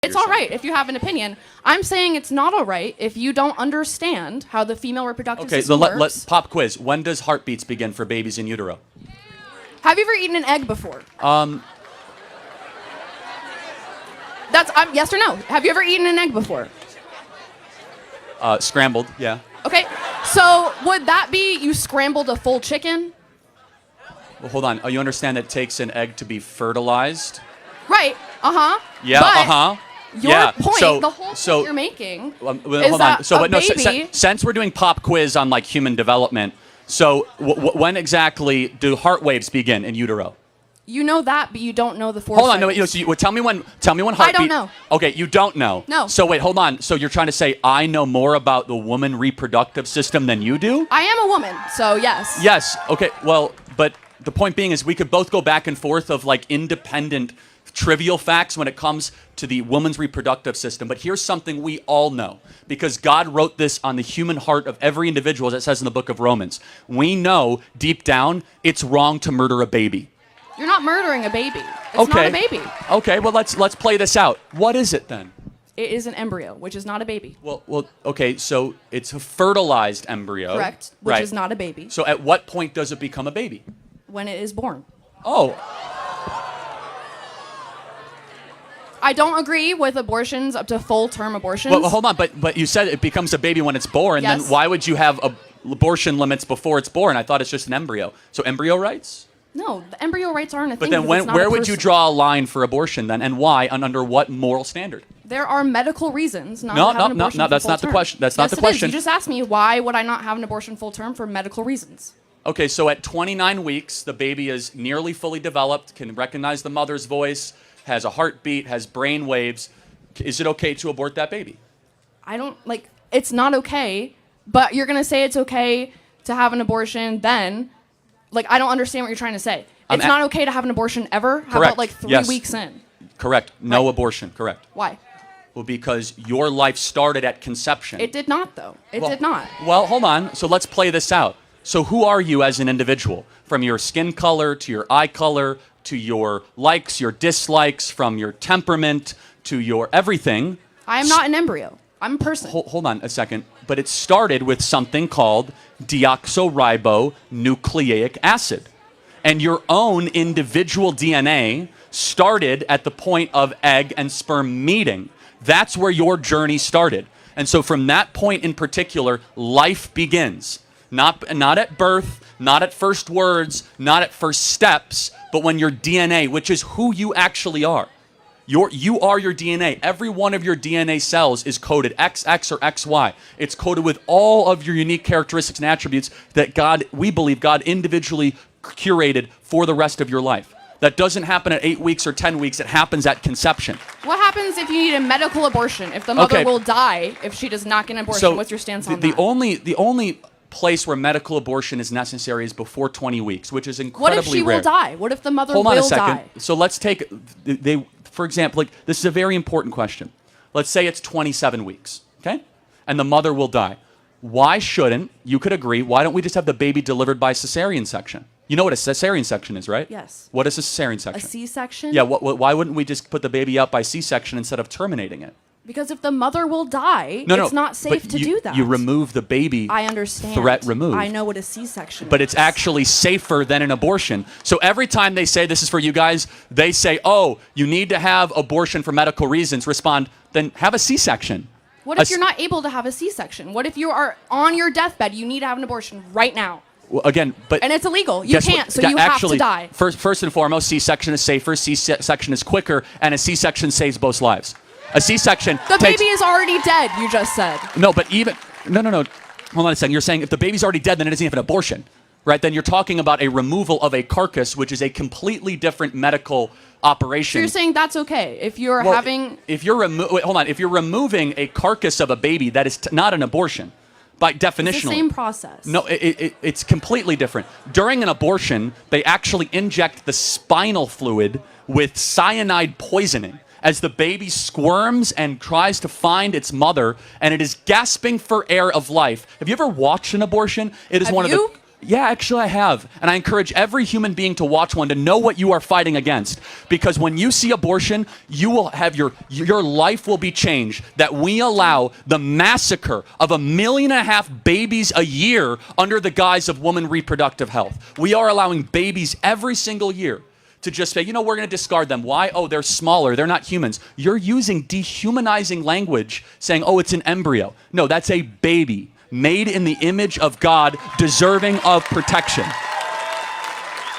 It's all right if you have an opinion. I'm saying it's not all right if you don't understand how the female reproductive system works. Let's pop quiz. When does heartbeats begin for babies in utero? Have you ever eaten an egg before? That's yes or no. Have you ever eaten an egg before? Scrambled, yeah. Okay, so would that be you scrambled a full chicken? Well, hold on. You understand that it takes an egg to be fertilized? Right. Yeah. But Your point, the whole so point you're making, hold is on. that So, a but no. baby. Since we're doing pop quiz on like human development, so when exactly do heart waves begin in utero? You know that, but you don't know the force. Hold on. No. So tell me when. Tell me when heartbeat. I don't know. Okay, you don't know. No. So wait, hold on. So you're trying to say I know more about the woman reproductive system than you do? I am a woman, so yes. Yes. Okay. Well, but the point being is we could both go back and forth of like independent trivial facts when it comes to the woman's reproductive system. But here's something we all know, because God wrote this on the human heart of every individual, as it says in the book of Romans. We know deep down it's wrong to murder a baby. You're not murdering a baby. It's not a baby. Okay, well let's play this out. What is it then? It is an embryo, which is not a baby. Well, okay, so it's a fertilized embryo. Correct, which is not a baby. So at what point does it become a baby? When it is born. Oh. I don't agree with abortions up to full-term abortions. Well, hold on, but you said it becomes a baby when it's born. Yes. Then why would you have abortion limits before it's born? I thought it's just an embryo. So embryo rights? No, the embryo rights aren't a thing. But then where would you draw a line for abortion then, and why, and under what moral standard? There are medical reasons not to have an abortion No, that's full not the term. question. That's not the Yes, it is. question. You just asked me why would I not have an abortion full term for medical reasons. Okay, so at 29 weeks, the baby is nearly fully developed, can recognize the mother's voice, has a heartbeat, has brain waves. Is it okay to abort that baby? It's not okay, but you're going to say it's okay to have an abortion then. I don't understand what you're trying to say. It's not okay to have an abortion ever? How Correct. about 3 Yes. weeks in? Correct. No Right. abortion. Correct. Why? Well, because your life started at conception. It did not, though. It did not. Well, hold on. So let's play this out. So who are you as an individual? From your skin color to your eye color to your likes, your dislikes, from your temperament to your everything. I am not an embryo. I'm a person. Hold on a second. But it started with something called deoxyribonucleic acid. And your own individual DNA started at the point of egg and sperm meeting. That's where your journey started. And so from that point in particular, life begins. Not at birth, not at first words, not at first steps, but when your DNA, which is who you actually are. You are your DNA. Every one of your DNA cells is coded XX or XY. It's coded with all of your unique characteristics and attributes that we believe God individually curated for the rest of your life. That doesn't happen at 8 weeks or 10 weeks. It happens at conception. What happens if you need a medical abortion? If the mother will die if she does not get an abortion? What's your stance on that? The only place where medical abortion is necessary is before 20 weeks, which is incredibly rare. What if she will die? What if the mother will die? Hold on a second. So let's take, for example, this is a very important question. Let's say it's 27 weeks, okay? And the mother will die. Why shouldn't, you could agree, why don't we just have the baby delivered by cesarean section? You know what a cesarean section is, right? Yes. What is a cesarean section? A C-section? Yeah, why wouldn't we just put the baby out by C-section instead of terminating it? Because if the mother will die, it's not safe to do that. You remove the baby. I understand. Threat removed. I know what a C-section is. But it's actually safer than an abortion. So every time they say, this is for you guys, they say, oh, you need to have abortion for medical reasons. Respond, then have a C-section. What if you're not able to have a C-section? What if you are on your deathbed, you need to have an abortion right now? Well, again, but... And it's illegal. You can't, so you have to die. First and foremost, C-section is safer, C-section is quicker, and a C-section saves both lives. A C-section The baby is already dead, you just said. No, but even... No. Hold on a second. You're saying if the baby's already dead, then it doesn't have an abortion, right? Then you're talking about a removal of a carcass, which is a completely different medical operation. So you're saying that's okay if you're having... If you're If you're removing a carcass of a baby, that is not an abortion. By definition, it's the same process. No, it's completely different. During an abortion, they actually inject the spinal fluid with cyanide poisoning as the baby squirms and tries to find its mother, and it is gasping for air of life. Have you ever watched an abortion? It is Yeah, actually I have. And I encourage every human being to watch one to know what you are fighting against. Because when you see abortion, you will have your life will be changed. That we allow the massacre of 1.5 million babies a year under the guise of woman reproductive health. We are allowing babies every single year to just say, you know, we're going to discard them. Why? Oh, they're smaller. They're not humans. You're using dehumanizing language saying, oh, it's an embryo. No, that's a baby made in the image of God, deserving of protection.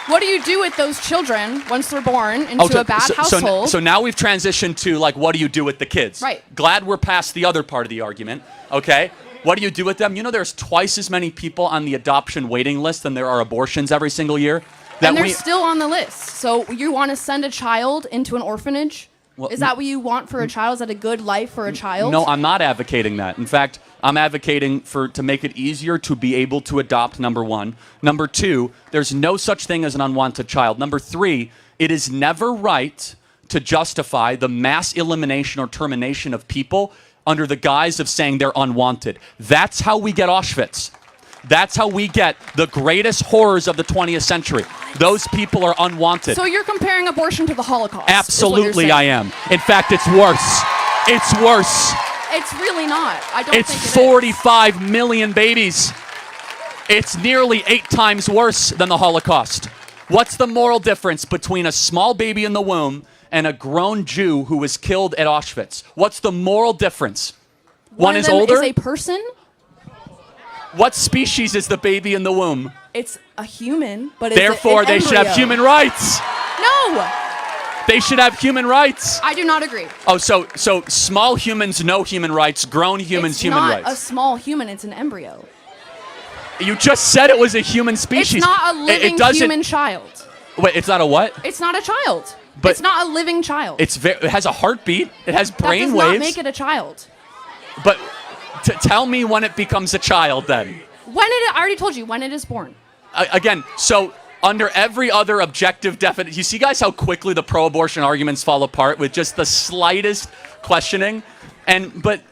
What do you do with those children once they're born into a bad household? So now we've transitioned to, like, what do you do with the kids? Right. Glad we're past the other part of the argument, okay? What do you do with them? You know, there's twice as many people on the adoption waiting list than there are abortions every single year. And they're still on the list. So you want to send a child into an orphanage? Well, is that what you want for a child? Is that a good life for a child? No, I'm not advocating that. In fact, I'm advocating to make it easier to be able to adopt, number one. Number two, there's no such thing as an unwanted child. Number three, it is never right to justify the mass elimination or termination of people under the guise of saying they're unwanted. That's how we get Auschwitz. That's how we get the greatest horrors of the 20th century. Those people are unwanted. So you're comparing abortion to the Holocaust? Absolutely, I am. In fact, it's worse. It's worse. It's really not. I don't it's think it is. 45 million babies. It's nearly 8 times worse than the Holocaust. What's the moral difference between a small baby in the womb and a grown Jew who was killed at Auschwitz? What's the moral difference? One is older? Is a person? What species is the baby in the womb? It's a human, but therefore they should have human rights. No. They should have human rights. I do not agree. Oh, so small humans no human rights, grown humans human rights. It's not a small human, it's an embryo. You just said it was a human species. It's not a living human child. Wait, it's not a what? It's not a child. But it's not a living child. It has a heartbeat. It has brain waves. That does not make it a child. But tell me when it becomes a child then. I already told you, when it is born. Again, so under every other objective definition, you see, guys, how quickly the pro-abortion arguments fall apart with just the slightest questioning? But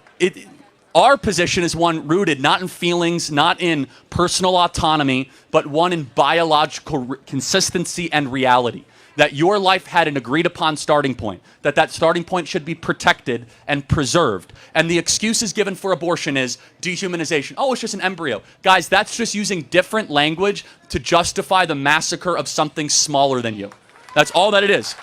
our position is one rooted not in feelings, not in personal autonomy, but one in biological consistency and reality. That your life had an agreed upon starting point, that starting point should be protected and preserved. And the excuses given for abortion is dehumanization. Oh, it's just an embryo. Guys, that's just using different language to justify the massacre of something smaller than you. That's all that it is.